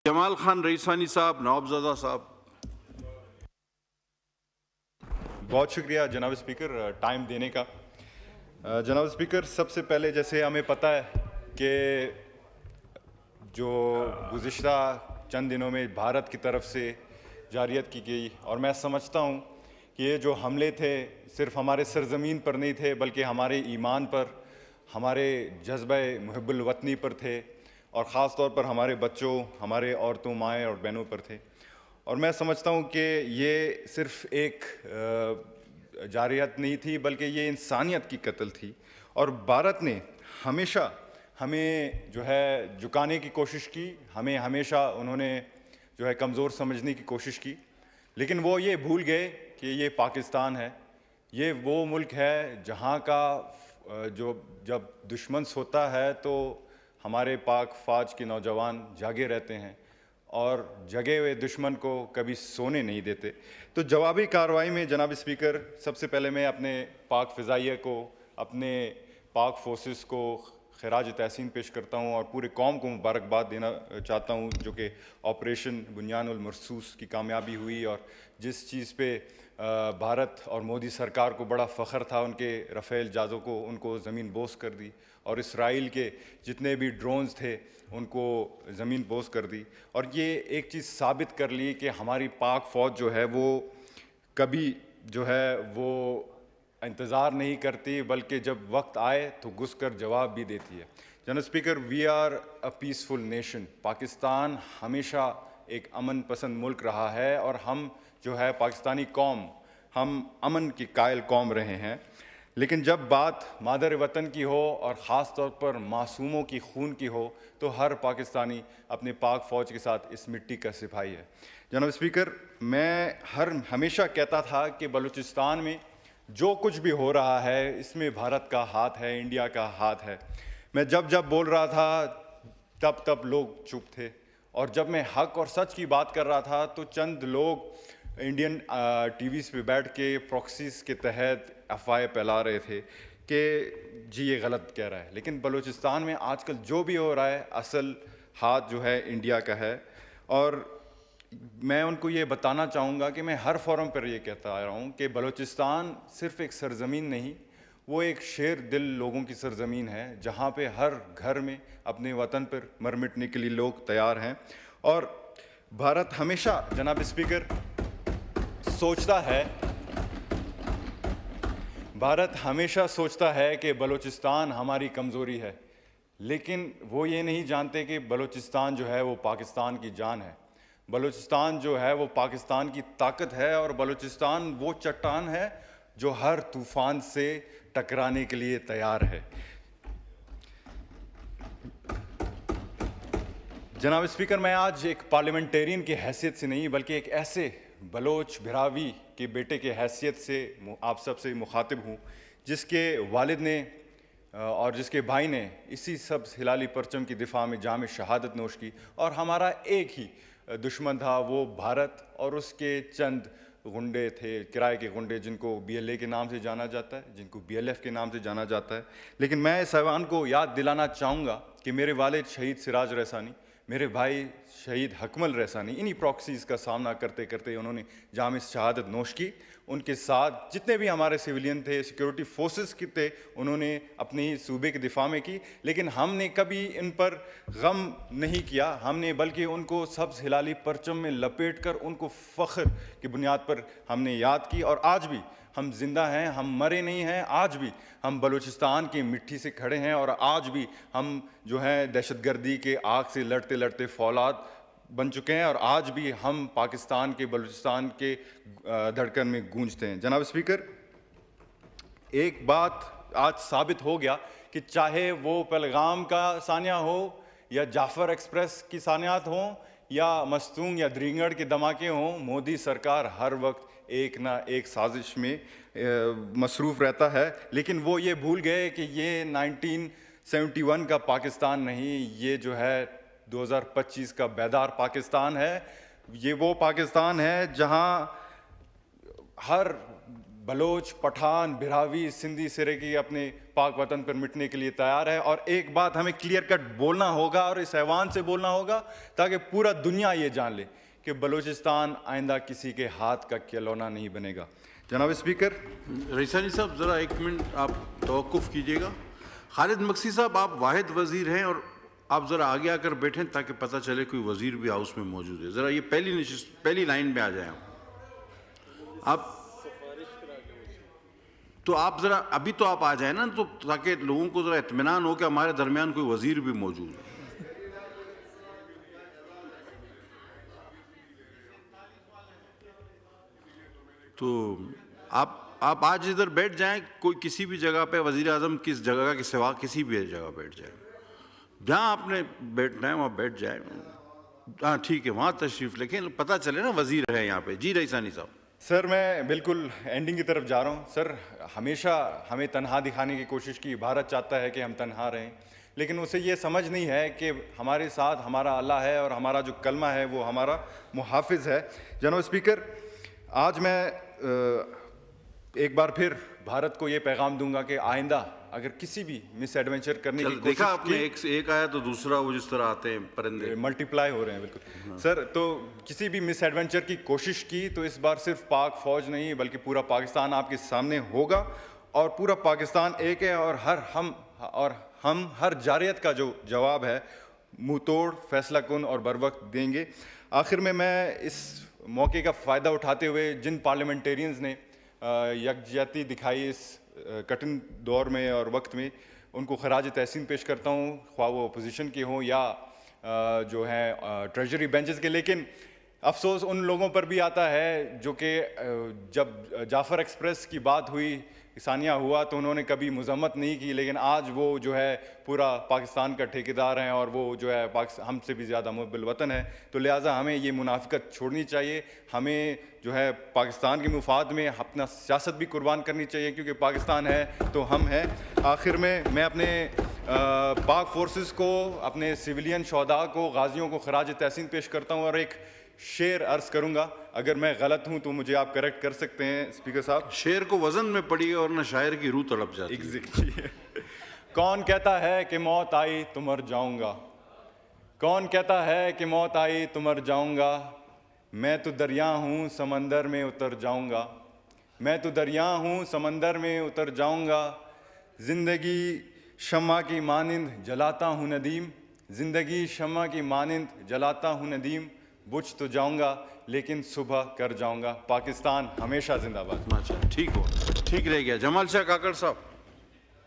जमाल खान रईसानी साहब, नवाबजादा साहब। बहुत शुक्रिया जनाब स्पीकर टाइम देने का। जनाब स्पीकर, सबसे पहले जैसे हमें पता है कि जो गुज़िश्ता चंद दिनों में भारत की तरफ से जारियत की गई, और मैं समझता हूँ कि ये जो हमले थे सिर्फ हमारे सरज़मीन पर नहीं थे बल्कि हमारे ईमान पर, हमारे जज्बे मुहिब्बुल वतनी पर थे, और ख़ास तौर पर हमारे बच्चों, हमारे औरतों, माएँ और बहनों पर थे। और मैं समझता हूँ कि ये सिर्फ एक जारियत नहीं थी बल्कि ये इंसानियत की कत्ल थी। और भारत ने हमेशा हमें जो है झुकाने की कोशिश की, हमें हमेशा उन्होंने जो है कमज़ोर समझने की कोशिश की, लेकिन वो ये भूल गए कि ये पाकिस्तान है, ये वो मुल्क है जहाँ का जब दुश्मन सोता है तो हमारे पाक फ़ौज के नौजवान जागे रहते हैं और जगे हुए दुश्मन को कभी सोने नहीं देते। तो जवाबी कार्रवाई में जनाब स्पीकर, सबसे पहले मैं अपने पाक फ़िज़ाइया को, अपने पाक फोर्सेस को खराज तहसीन पेश करता हूँ और पूरे कौम को मुबारकबाद देना चाहता हूँ, जो कि ऑपरेशन बुनियानुल मरसूस की कामयाबी हुई। और जिस चीज़ पे भारत और मोदी सरकार को बड़ा फ़ख्र था, उनके रफ़ेल जहाज़ों को उनको ज़मीन बोस कर दी, और इसराइल के जितने भी ड्रोन्स थे उनको ज़मीन बोस कर दी। और ये एक चीज़ साबित कर ली कि हमारी पाक फ़ौज जो है वो कभी जो है वो इंतज़ार नहीं करती, बल्कि जब वक्त आए तो घुस कर जवाब भी देती है। General speaker, we are a peaceful nation. Pakistan हमेशा एक अमन पसंद मुल्क रहा है, और हम जो है पाकिस्तानी कौम, हम अमन की कायल कौम रहे हैं। लेकिन जब बात मादर वतन की हो और ख़ास तौर पर मासूमों की खून की हो, तो हर पाकिस्तानी अपने पाक फ़ौज के साथ इस मिट्टी का सिपाही है। जनाब स्पीकर, मैं हमेशा कहता था कि बलूचिस्तान में जो कुछ भी हो रहा है इसमें भारत का हाथ है, इंडिया का हाथ है। मैं जब जब बोल रहा था तब तब लोग चुप थे, और जब मैं हक और सच की बात कर रहा था तो चंद लोग इंडियन टीवीज़ पे बैठ के प्रॉक्सीज़ के तहत अफवाहें फैला रहे थे कि जी ये गलत कह रहा है। लेकिन बलूचिस्तान में आजकल जो भी हो रहा है, असल हाथ जो है इंडिया का है। और मैं उनको ये बताना चाहूँगा कि मैं हर फोरम पर ये कहता आ रहा हूँ कि बलूचिस्तान सिर्फ़ एक सरज़मीन नहीं, वो एक शेर दिल लोगों की सरज़मीन है, जहाँ पे हर घर में अपने वतन पर मर मिटने के लिए लोग तैयार हैं। और भारत हमेशा जनाब स्पीकर सोचता है कि बलूचिस्तान हमारी कमज़ोरी है, लेकिन वो ये नहीं जानते कि बलूचिस्तान जो है वो पाकिस्तान की जान है। बलूचिस्तान जो है वो पाकिस्तान की ताकत है, और बलूचिस्तान वो चट्टान है जो हर तूफ़ान से टकराने के लिए तैयार है। जनाब स्पीकर, मैं आज एक पार्लियामेंटेरियन की हैसियत से नहीं बल्कि एक ऐसे बलोच भिरावी के बेटे की हैसियत से आप सबसे मुखातिब हूँ, जिसके वालिद ने और जिसके भाई ने इसी सब हिलाली परचम की दिफा में जाम शहादत नोश की। और हमारा एक ही दुश्मन था, वो भारत और उसके चंद गुंडे थे, किराए के गुंडे, जिनको BLA के नाम से जाना जाता है, जिनको BLF के नाम से जाना जाता है। लेकिन मैं इस ऐवान को याद दिलाना चाहूँगा कि मेरे वालिद शहीद सिराज रैसानी, मेरे भाई शहीद हकमल रैसानी, इन्हीं प्रॉक्सीज़ का सामना करते करते उन्होंने जाम शहादत नोश की। उनके साथ जितने भी हमारे सिविलियन थे, सिक्योरिटी फोर्सेस के थे, उन्होंने अपने ही सूबे के दिफा में की। लेकिन हमने कभी इन पर गम नहीं किया, हमने बल्कि उनको सब्ज़ हिलाली परचम में लपेट कर उनको फ़ख्र की बुनियाद पर हमने याद की। और आज भी हम जिंदा हैं, हम मरे नहीं हैं, आज भी हम बलूचिस्तान की मिट्टी से खड़े हैं, और आज भी हम जो हैं दहशतगर्दी के आग से लड़ते लड़ते फौलाद बन चुके हैं, और आज भी हम पाकिस्तान के, बलूचिस्तान के धड़कन में गूंजते हैं। जनाब स्पीकर, एक बात आज साबित हो गया कि चाहे वो पहलगाम का सानिया हो, या जाफ़र एक्सप्रेस की सानियात हों, या मस्तूंग या द्रिंगड़ के धमाके हों, मोदी सरकार हर वक्त एक ना एक साजिश में मसरूफ़ रहता है। लेकिन वो ये भूल गए कि ये 1971 का पाकिस्तान नहीं, ये जो है 2025 का बेदार पाकिस्तान है। ये वो पाकिस्तान है जहां हर बलोच, पठान, बिरावी, सिंधी सिरे की अपने पाक वतन पर मिटने के लिए तैयार है। और एक बात हमें क्लियर कट बोलना होगा और इस ऐवान से बोलना होगा ताकि पूरा दुनिया ये जान ले कि बलूचिस्तान आइंदा किसी के हाथ का खिलौना नहीं बनेगा। जनाब स्पीकर, रईसानी साहब ज़रा एक मिनट आप तवक्कुफ़ कीजिएगा। खालिद मक्सी साहब, आप वाहिद वज़ीर हैं और आप ज़रा आगे आकर बैठें ताकि पता चले कोई वज़ीर भी हाउस में मौजूद है। ज़रा ये पहली लाइन में आ जाएं आप। तो आप ज़रा अभी तो आप आ जाए ना, तो ताकि लोगों को ज़रा इत्मीनान हो कि हमारे दरमियान कोई वज़ीर भी मौजूद है। तो आप आज इधर बैठ जाएं, कोई किसी भी जगह पे, वज़ीर आज़म किस जगह के सिवा किसी भी जगह बैठ जाए, जहाँ आपने बैठना है वहाँ बैठ जाए। हाँ ठीक है, वहाँ तशरीफ़ लेकिन पता चले ना वज़ीर है यहाँ पे। जी रईसानी साहब। सर मैं बिल्कुल एंडिंग की तरफ जा रहा हूँ। सर हमेशा हमें तन्हा दिखाने की कोशिश की, भारत चाहता है कि हम तन्हा रहें, लेकिन उसे ये समझ नहीं है कि हमारे साथ हमारा अल्लाह है और हमारा जो कलमा है वो हमारा मुहाफिज है। जनाब स्पीकर, आज मैं एक बार फिर भारत को ये पैगाम दूंगा कि आइंदा अगर किसी भी मिस एडवेंचर करने की देखा कोशिश आपने, एक से एक आया तो दूसरा वो जिस तरह आते हैं परिंदे मल्टीप्लाई हो रहे हैं। बिल्कुल सर, तो किसी भी मिस एडवेंचर की कोशिश की तो इस बार सिर्फ पाक फौज नहीं बल्कि पूरा पाकिस्तान आपके सामने होगा और पूरा पाकिस्तान एक है और हम हर जारियत का जो जवाब है मुंह तोड़, फैसला कुन और बर वक्त देंगे। आखिर में मैं इस मौके का फ़ायदा उठाते हुए जिन पार्लियामेंटेरियंस ने यकजहती दिखाई इस कठिन दौर में और वक्त में, उनको खराज तहसीन पेश करता हूँ, ख्वाह वो अपोजिशन के हों या जो हैं ट्रेजरी बेंचेस के। लेकिन अफसोस उन लोगों पर भी आता है जो कि जब जाफ़र एक्सप्रेस की बात हुई, सानिया हुआ, तो उन्होंने कभी मज़म्मत नहीं की, लेकिन आज वो जो है पूरा पाकिस्तान का ठेकेदार हैं और वो जो है हमसे भी ज़्यादा मुहब्बिल वतन है। तो लिहाजा हमें ये मुनाफिकत छोड़नी चाहिए, हमें जो है पाकिस्तान के मुफाद में अपना सियासत भी कुर्बान करनी चाहिए, क्योंकि पाकिस्तान है तो हम हैं। आखिर में मैं अपने पाक फोर्सेस को, अपने सिविलियन शहदा को, गाजियों को खराज तहसीन पेश करता हूँ और एक शेर अर्ज करूंगा। अगर मैं गलत हूं तो मुझे आप करेक्ट कर सकते हैं स्पीकर साहब। शेर को वजन में पड़ी और न शायर की रूह तड़प जाती है। एग्जैक्टली। कौन कहता है कि मौत आई तो मर जाऊंगा, कौन कहता है कि मौत आई तो मर जाऊंगा, मैं तो दरिया हूं समंदर में उतर जाऊंगा, मैं तो दरिया हूं समंदर में उतर जाऊंगा, जिंदगी शम्मा की मानिंद जलाता हूं नदीम, जिंदगी शम्मा की मानिंद जलाता हूं नदीम, बुझ तो जाऊंगा लेकिन सुबह कर जाऊंगा। पाकिस्तान हमेशा जिंदाबाद। अच्छा ठीक हो, ठीक रह गया। जमाल शाह काकड़ साहब।